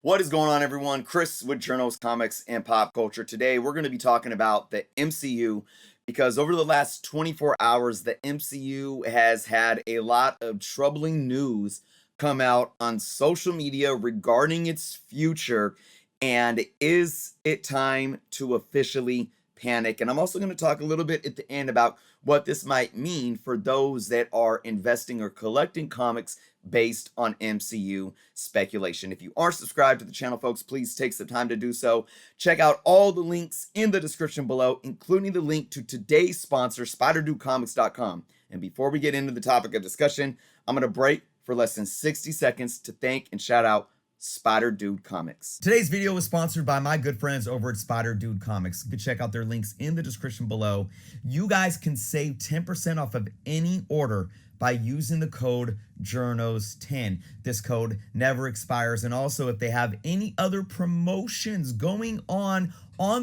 What is going on, everyone? Chris with Journals, Comics, and Pop Culture. Today, we're going to be talking about the MCU because over the last 24 hours, the MCU has had a lot of troubling news come out on social media regarding its future. And is it time to officially panic? And I'm also going to talk a little bit at the end about what this might mean for those that are investing or collecting comics based on MCU speculation. If you aren't subscribed to the channel, folks, please take some time to do so. Check out all the links in the description below, including the link to today's sponsor, SpiderDudeComics.com. And before we get into the topic of discussion, I'm going to break for less than 60 seconds to thank and shout out Spider Dude Comics. Today's video was sponsored by my good friends over at Spider Dude Comics. You can check out their links in the description below. You guys can save 10% off of any order by using the code JOURNOS10. This code never expires. And also, if they have any other promotions going on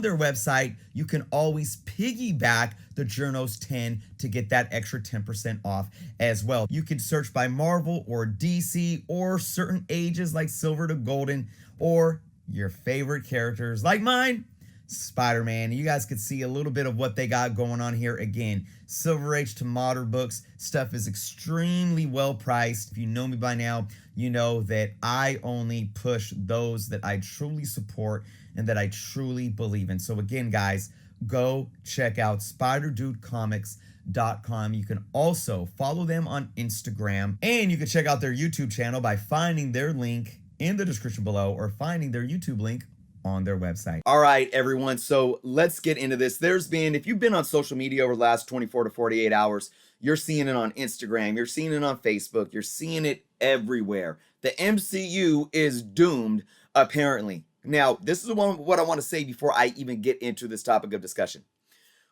their website, you can always piggyback the JOURNOS10 to get that extra 10% off as well. You can search by Marvel or DC or certain ages like Silver to Golden, or your favorite characters like mine, Spider-Man. You guys could see a little bit of what they got going on here. Again, Silver Age to modern books. Stuff is extremely well priced. If you know me by now, you know that I only push those that I truly support and that I truly believe in. So again, guys, go check out SpiderDudeComics.com. You can also follow them on Instagram, and you can check out their YouTube channel by finding their link in the description below or finding their YouTube link on their website. All right, everyone. So let's get into this. If you've been on social media over the last 24 to 48 hours, you're seeing it on Instagram, you're seeing it on Facebook, you're seeing it everywhere. The MCU is doomed, apparently. Now, this is what I want to say before I even get into this topic of discussion.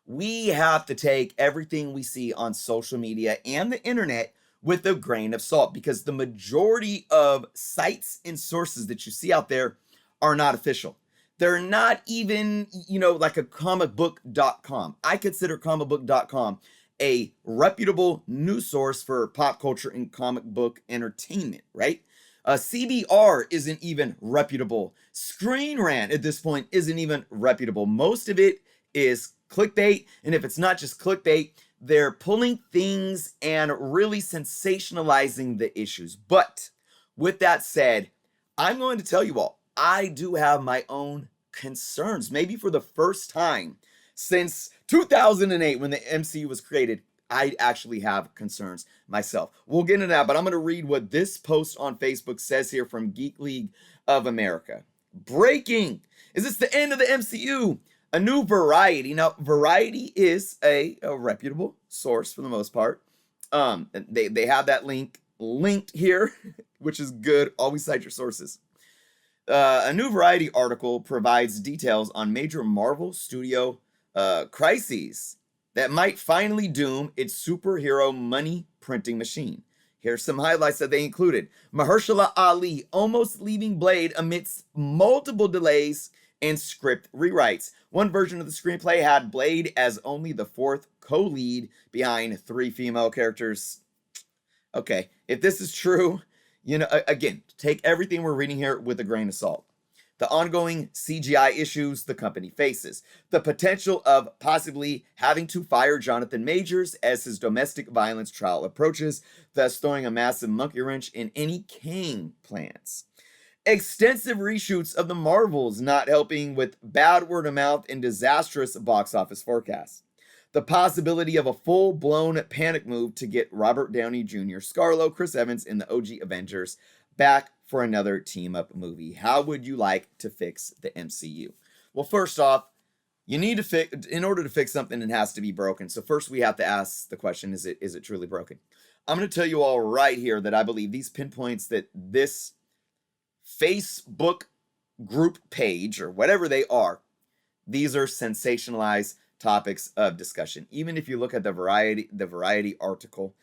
We have to take everything we see on social media and the internet with a grain of salt, because the majority of sites and sources that you see out there are not official. They're not even, like a comicbook.com. I consider comicbook.com a reputable news source for pop culture and comic book entertainment, right? CBR isn't even reputable. Screen Rant at this point isn't even reputable. Most of it is clickbait, and if it's not just clickbait, they're pulling things and really sensationalizing the issues. But with that said, I'm going to tell you all, I do have my own concerns. Maybe for the first time since 2008, when the MCU was created, I actually have concerns myself. We'll get into that, but I'm going to read what this post on Facebook says here from Geek League of America. Breaking! Is this the end of the MCU? A new Variety. Now, Variety is a reputable source for the most part. They have that link linked here, which is good. Always cite your sources. A new Variety article provides details on major Marvel Studio crises that might finally doom its superhero money printing machine. Here's some highlights that they included. Mahershala Ali almost leaving Blade amidst multiple delays and script rewrites. One version of the screenplay had Blade as only the fourth co-lead behind three female characters. Okay, if this is true, again, take everything we're reading here with a grain of salt. The ongoing CGI issues the company faces, the potential of possibly having to fire Jonathan Majors as his domestic violence trial approaches, thus throwing a massive monkey wrench in any Kang plans. Extensive reshoots of the Marvels not helping with bad word of mouth and disastrous box office forecasts. The possibility of a full-blown panic move to get Robert Downey Jr., Scarlo, Chris Evans, and the OG Avengers back for another team-up movie. How would you like to fix the MCU? Well, first off, you need to fix, in order to fix something, it has to be broken. So first we have to ask the question, is it truly broken? I'm going to tell you all right here that I believe these pinpoints that this Facebook group page, or whatever they are, these are sensationalized topics of discussion. Even if you look at the Variety article,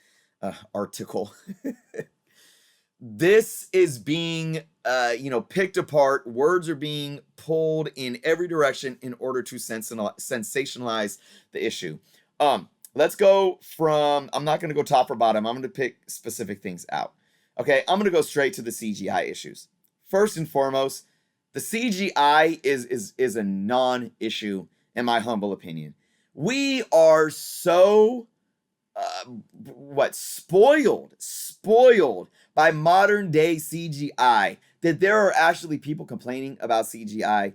this is being, picked apart. Words are being pulled in every direction in order to sensationalize the issue. Let's go from, I'm not going to go top or bottom. I'm going to pick specific things out. Okay, I'm going to go straight to the CGI issues. First and foremost, The CGI is a non-issue in my humble opinion. We are so spoiled by modern day CGI that there are actually people complaining about CGI.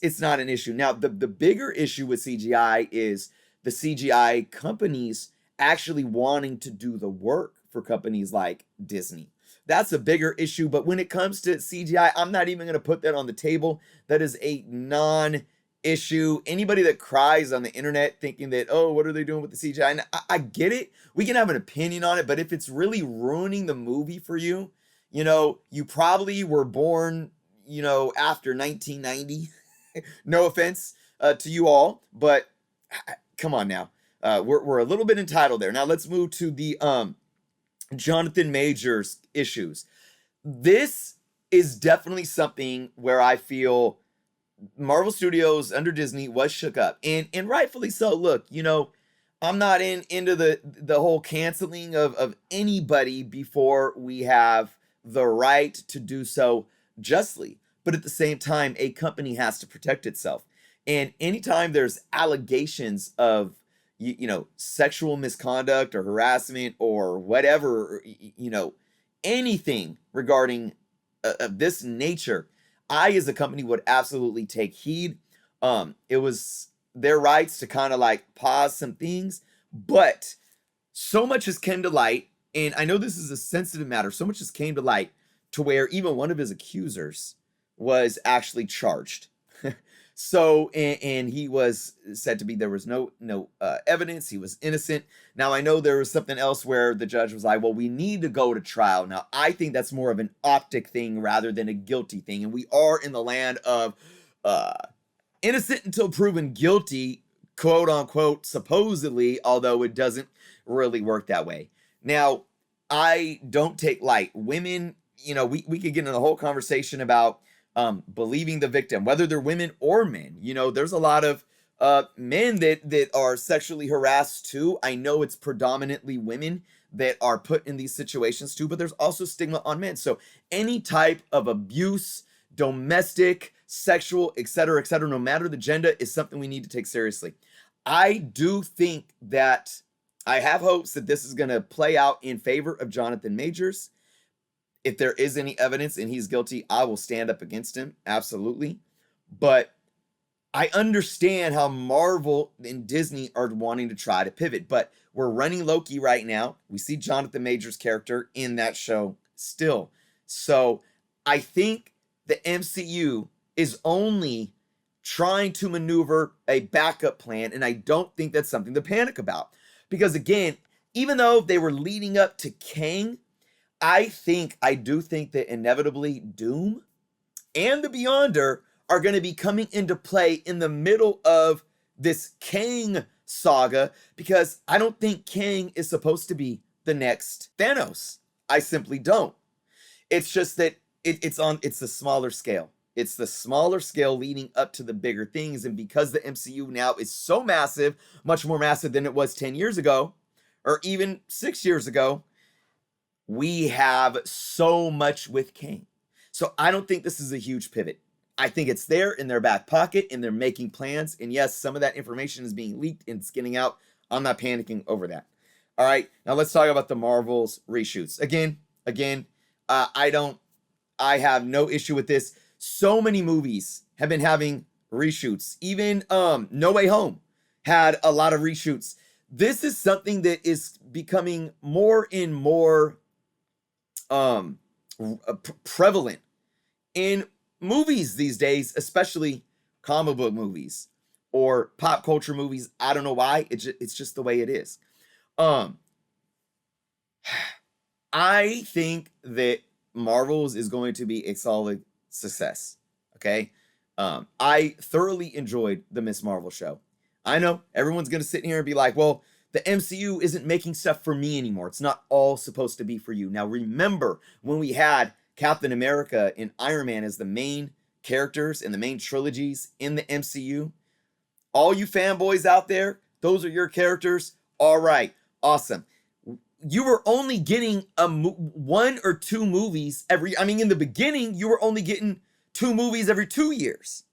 It's not an issue. Now, the bigger issue with CGI is the CGI companies actually wanting to do the work for companies like Disney. That's a bigger issue. But when it comes to CGI, I'm not even going to put that on the table. That is a non-issue. Anybody that cries on the internet thinking that, oh, what are they doing with the CGI? And I get it. We can have an opinion on it. But if it's really ruining the movie for you, you know, you probably were born, you know, after 1990. No offense to you all, but come on now. We're a little bit entitled there. Now let's move to the Jonathan Majors issues. This is definitely something where I feel Marvel Studios under Disney was shook up, and rightfully so. Look, you know, I'm not into the whole canceling of anybody before we have the right to do so justly. But at the same time, a company has to protect itself. And anytime there's allegations of you know, sexual misconduct or harassment or whatever, you know, anything regarding this nature, I as a company would absolutely take heed. It was their rights to kind of like pause some things, but so much has came to light, and I know this is a sensitive matter. So much has came to light to where even one of his accusers was actually charged. So, and he was said to be, there was no evidence. He was innocent. Now, I know there was something else where the judge was like, well, we need to go to trial. Now, I think that's more of an optic thing rather than a guilty thing. And we are in the land of innocent until proven guilty, quote unquote, supposedly, although it doesn't really work that way. Now, I don't take light. Women, you know, we could get into the whole conversation about believing the victim, whether they're women or men. You know, there's a lot of men that are sexually harassed too. I know it's predominantly women that are put in these situations too, but there's also stigma on men. So any type of abuse, domestic, sexual, etc., no matter the gender, is something we need to take seriously. I do think that I have hopes that this is going to play out in favor of Jonathan Majors. If there is any evidence and he's guilty, I will stand up against him. Absolutely. But I understand how Marvel and Disney are wanting to try to pivot. But we're running Loki right now. We see Jonathan Majors' character in that show still. So I think the MCU is only trying to maneuver a backup plan. And I don't think that's something to panic about. Because again, even though they were leading up to Kang, I do think that inevitably Doom and the Beyonder are going to be coming into play in the middle of this Kang saga, because I don't think Kang is supposed to be the next Thanos. I simply don't. It's just that it's the smaller scale. It's the smaller scale leading up to the bigger things. And because the MCU now is so massive, much more massive than it was 10 years ago, or even 6 years ago, we have so much with Kang. So I don't think this is a huge pivot. I think it's there in their back pocket and they're making plans. And yes, some of that information is being leaked and it's getting out. I'm not panicking over that. All right, now let's talk about the Marvel's reshoots. Again, I have no issue with this. So many movies have been having reshoots. Even No Way Home had a lot of reshoots. This is something that is becoming more and more prevalent in movies these days, especially comic book movies or pop culture movies. I don't know why. It's just the way it is. I think that Marvel's is going to be a solid success. Okay. I thoroughly enjoyed the Miss Marvel show. I know everyone's going to sit here and be like, well, the MCU isn't making stuff for me anymore. It's not all supposed to be for you. Now, remember when we had Captain America and Iron Man as the main characters in the main trilogies in the MCU? All you fanboys out there, those are your characters. All right, awesome. You were only getting one or two movies in the beginning, you were only getting 2 movies every 2 years.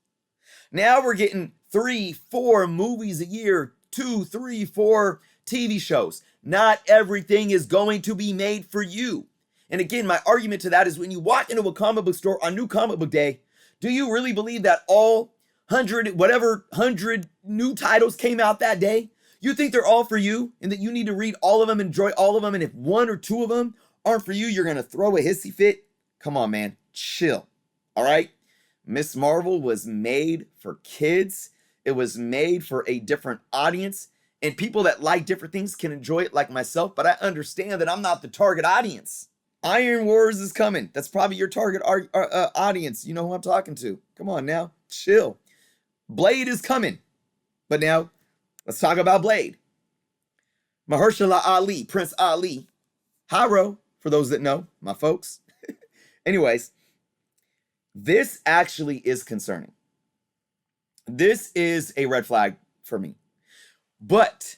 Now we're getting 3, 4 movies a year, 2, 3, 4 TV shows. Not everything is going to be made for you. And again, my argument to that is when you walk into a comic book store on New Comic Book Day, do you really believe that all 100 new titles came out that day? You think they're all for you and that you need to read all of them, enjoy all of them, and if 1 or 2 of them aren't for you, you're going to throw a hissy fit? Come on, man. Chill. All right? Miss Marvel was made for kids. It was made for a different audience, and people that like different things can enjoy it like myself, but I understand that I'm not the target audience. Iron Wars is coming. That's probably your target audience. You know who I'm talking to. Come on now. Chill. Blade is coming. But now, let's talk about Blade. Mahershala Ali, Prince Ali. Haro, for those that know, my folks. Anyways, this actually is concerning. This is a red flag for me. But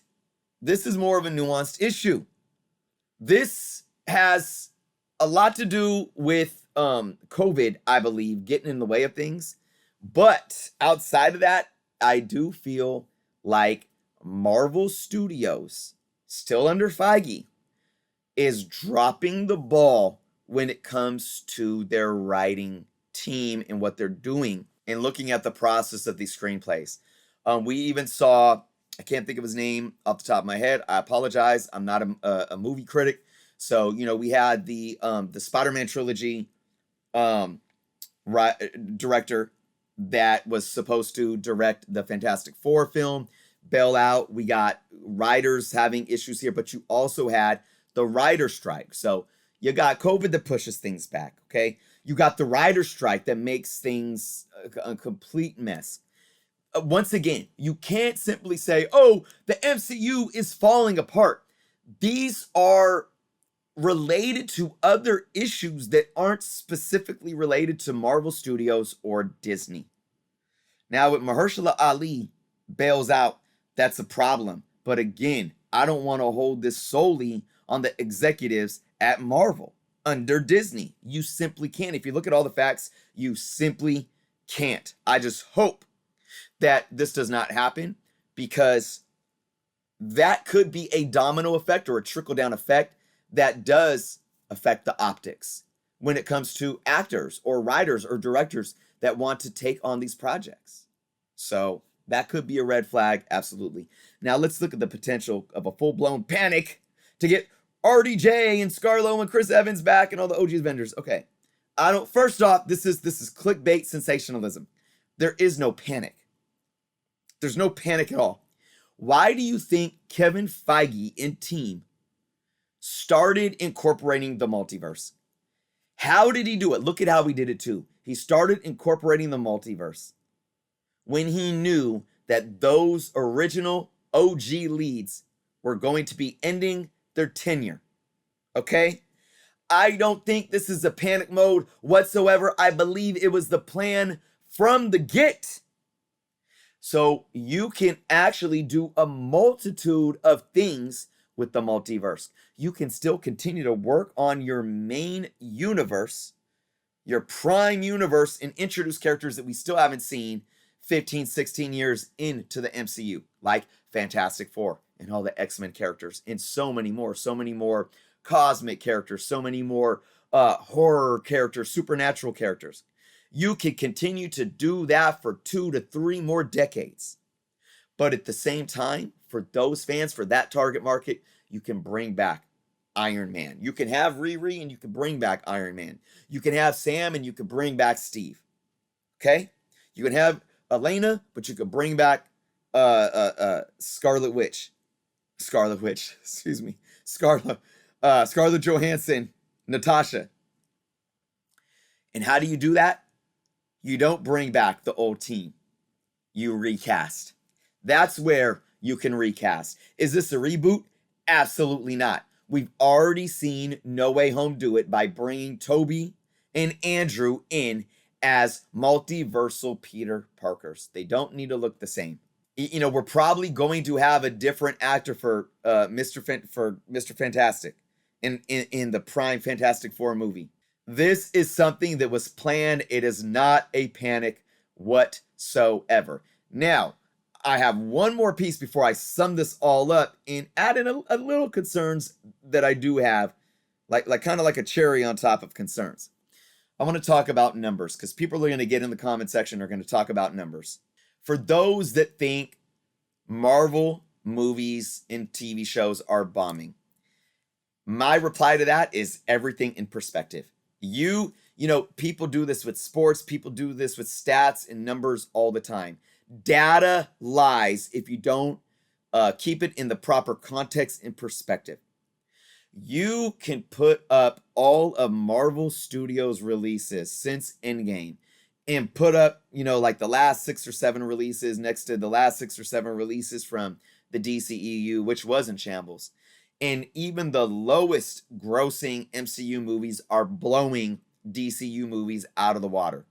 this is more of a nuanced issue. This has a lot to do with COVID, I believe, getting in the way of things. But outside of that, I do feel like Marvel Studios, still under Feige, is dropping the ball when it comes to their writing team and what they're doing and looking at the process of these screenplays. We even saw, I can't think of his name off the top of my head. I apologize. I'm not a movie critic. So, you know, we had the Spider-Man trilogy director that was supposed to direct the Fantastic Four film bail out. We got writers having issues here, but you also had the writer strike. So you got COVID that pushes things back, okay? You got the writer strike that makes things a complete mess. Once again, you can't simply say, oh, the MCU is falling apart. These are related to other issues that aren't specifically related to Marvel Studios or Disney. Now, with Mahershala Ali bails out, that's a problem. But again, I don't want to hold this solely on the executives at Marvel under Disney. You simply can't. If you look at all the facts, you simply can't. I just hope that this does not happen, because that could be a domino effect or a trickle-down effect that does affect the optics when it comes to actors or writers or directors that want to take on these projects. So that could be a red flag, absolutely. Now let's look at the potential of a full-blown panic to get RDJ and Scarlo and Chris Evans back and all the OG's vendors. Okay, first off, this is clickbait sensationalism. There is no panic. There's no panic at all. Why do you think Kevin Feige and team started incorporating the multiverse? How did he do it? Look at how he did it too. He started incorporating the multiverse when he knew that those original OG leads were going to be ending their tenure. Okay? I don't think this is a panic mode whatsoever. I believe it was the plan from the get. So you can actually do a multitude of things with the multiverse. You can still continue to work on your main universe, your prime universe, and introduce characters that we still haven't seen 15, 16 years into the MCU, like Fantastic Four and all the X-Men characters, and so many more cosmic characters, so many more horror characters, supernatural characters. You can continue to do that for 2 to 3 more decades. But at the same time, for those fans, for that target market, you can bring back Iron Man. You can have Riri and you can bring back Iron Man. You can have Sam and you can bring back Steve. Okay? You can have Elena, but you can bring back Scarlet Witch, excuse me. Scarlett Johansson, Natasha. And how do you do that? You don't bring back the old team. You recast. That's where you can recast. Is this a reboot? Absolutely not. We've already seen No Way Home do it by bringing Toby and Andrew in as multiversal Peter Parkers. They don't need to look the same. You know, we're probably going to have a different actor for Mr. Fantastic in the prime Fantastic Four movie. This is something that was planned. It is not a panic whatsoever. Now, I have one more piece before I sum this all up and add in a little concerns that I do have, like kind of like a cherry on top of concerns. I want to talk about numbers because people are going to get in the comment section are going to talk about numbers. For those that think Marvel movies and TV shows are bombing, my reply to that is everything in perspective. You know, people do this with sports, people do this with stats and numbers all the time. Data lies if you don't keep it in the proper context and perspective. You can put up all of Marvel Studios releases since Endgame and put up, you know, like the last 6 or 7 releases next to the last 6 or 7 releases from the DCEU, which was in shambles. And even the lowest grossing MCU movies are blowing DCU movies out of the water.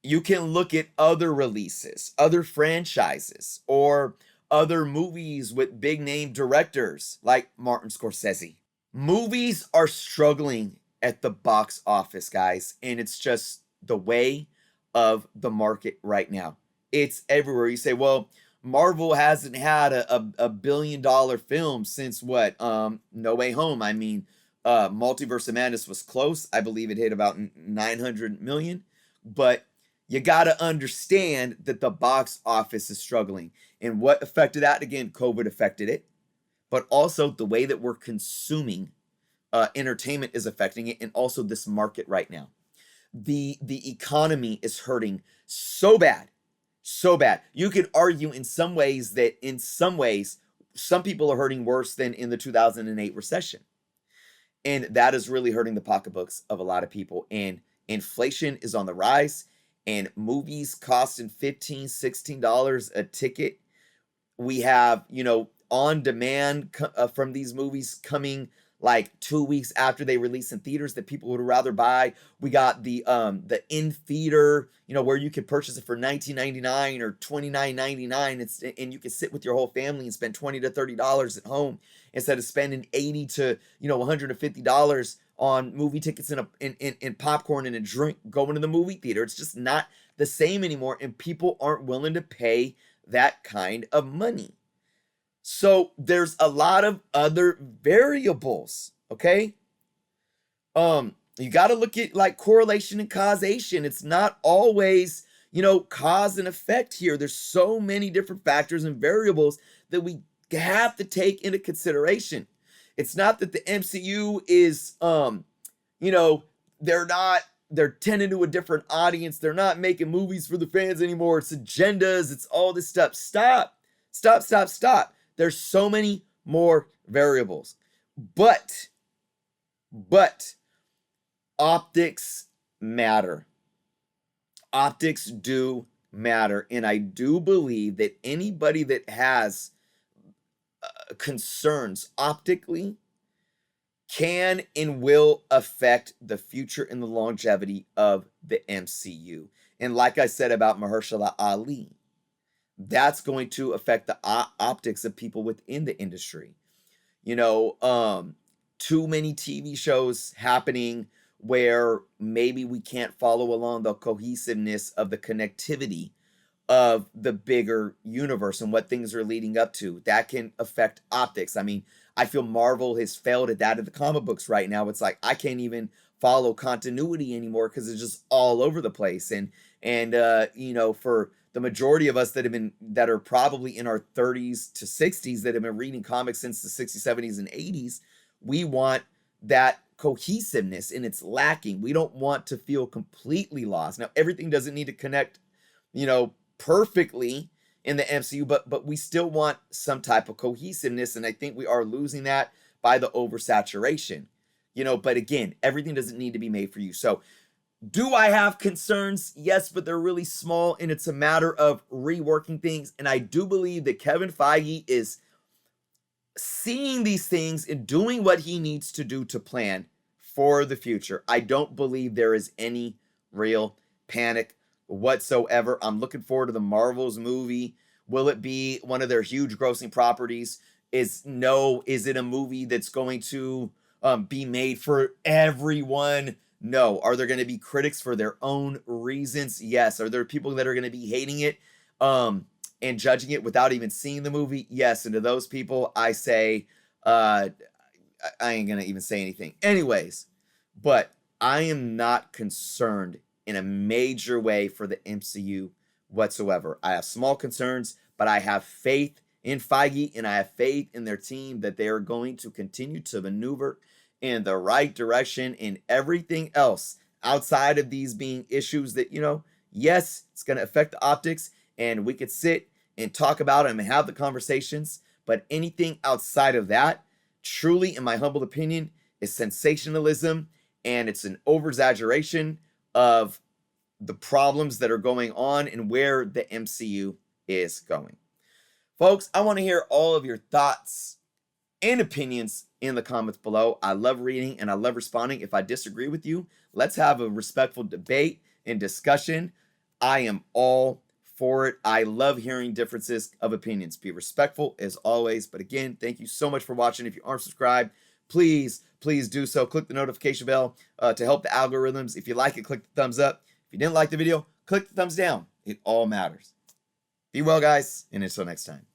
You can look at other releases, other franchises, or other movies with big name directors like Martin Scorsese. Movies are struggling at the box office, guys, and it's just the way of the market right now. It's everywhere. You say, well, Marvel hasn't had a billion-dollar film since what? No Way Home. I mean, Multiverse of Madness was close. I believe it hit about 900 million. But you got to understand that the box office is struggling. And what affected that? Again, COVID affected it. But also the way that we're consuming entertainment is affecting it. And also this market right now. The economy is hurting so bad. So bad. You could argue in some ways that in some ways, some people are hurting worse than in the 2008 recession. And that is really hurting the pocketbooks of a lot of people. And inflation is on the rise. And movies costing $15, $16 a ticket. We have, you know, on demand from these movies coming like 2 weeks after they release in theaters that people would rather buy. We got the in theater, you know, where you can purchase it for $19.99 or $29.99. And you can sit with your whole family and spend $20 to $30 at home instead of spending $80 to, you know, $150 on movie tickets and popcorn and a drink going to the movie theater. It's just not the same anymore, and people aren't willing to pay that kind of money. So there's a lot of other variables, okay? You got to look at like correlation and causation. It's not always, you know, cause and effect here. There's so many different factors and variables that we have to take into consideration. It's not that the MCU is, you know, they're tending to a different audience. They're not making movies for the fans anymore. It's agendas. It's all this stuff. Stop. There's so many more variables. But optics matter. Optics do matter. And I do believe that anybody that has concerns optically can and will affect the future and the longevity of the MCU. And like I said about Mahershala Ali, that's going to affect the optics of people within the industry. You know, too many TV shows happening where maybe we can't follow along the cohesiveness of the connectivity of the bigger universe and what things are leading up to. That can affect optics. I mean, I feel Marvel has failed at that in the comic books right now. It's like I can't even follow continuity anymore because it's just all over the place. And you know, for the majority of us that are probably in our 30s to 60s that have been reading comics since the 60s, 70s, and 80s, we want that cohesiveness, and it's lacking. We don't want to feel completely lost. Now, everything doesn't need to connect, you know, perfectly in the MCU, but we still want some type of cohesiveness, and I think we are losing that by the oversaturation. You know, but again, everything doesn't need to be made for you. So, do I have concerns? Yes, but they're really small, and it's a matter of reworking things. And I do believe that Kevin Feige is seeing these things and doing what he needs to do to plan for the future. I don't believe there is any real panic whatsoever. I'm looking forward to the Marvels movie. Will it be one of their huge grossing properties? Is it a movie that's going to be made for everyone? No. Are there going to be critics for their own reasons? Yes. Are there people that are going to be hating it and judging it without even seeing the movie? Yes. And to those people, I say, I ain't going to even say anything. Anyways, but I am not concerned in a major way for the MCU whatsoever. I have small concerns, but I have faith in Feige and I have faith in their team that they are going to continue to maneuver in the right direction in everything else outside of these being issues that, yes, it's going to affect the optics and we could sit and talk about them and have the conversations. But anything outside of that, truly, in my humble opinion, is sensationalism and it's an over-exaggeration of the problems that are going on and where the MCU is going. Folks, I want to hear all of your thoughts and opinions in the comments below. I love reading and I love responding. If I disagree with you, let's have a respectful debate and discussion. I am all for it. I love hearing differences of opinions. Be respectful as always. But again, thank you so much for watching. If you aren't subscribed, please do so. Click the notification bell to help the algorithms. If you like it, click the thumbs up. If you didn't like the video, click the thumbs down. It all matters. Be well, guys, and until next time.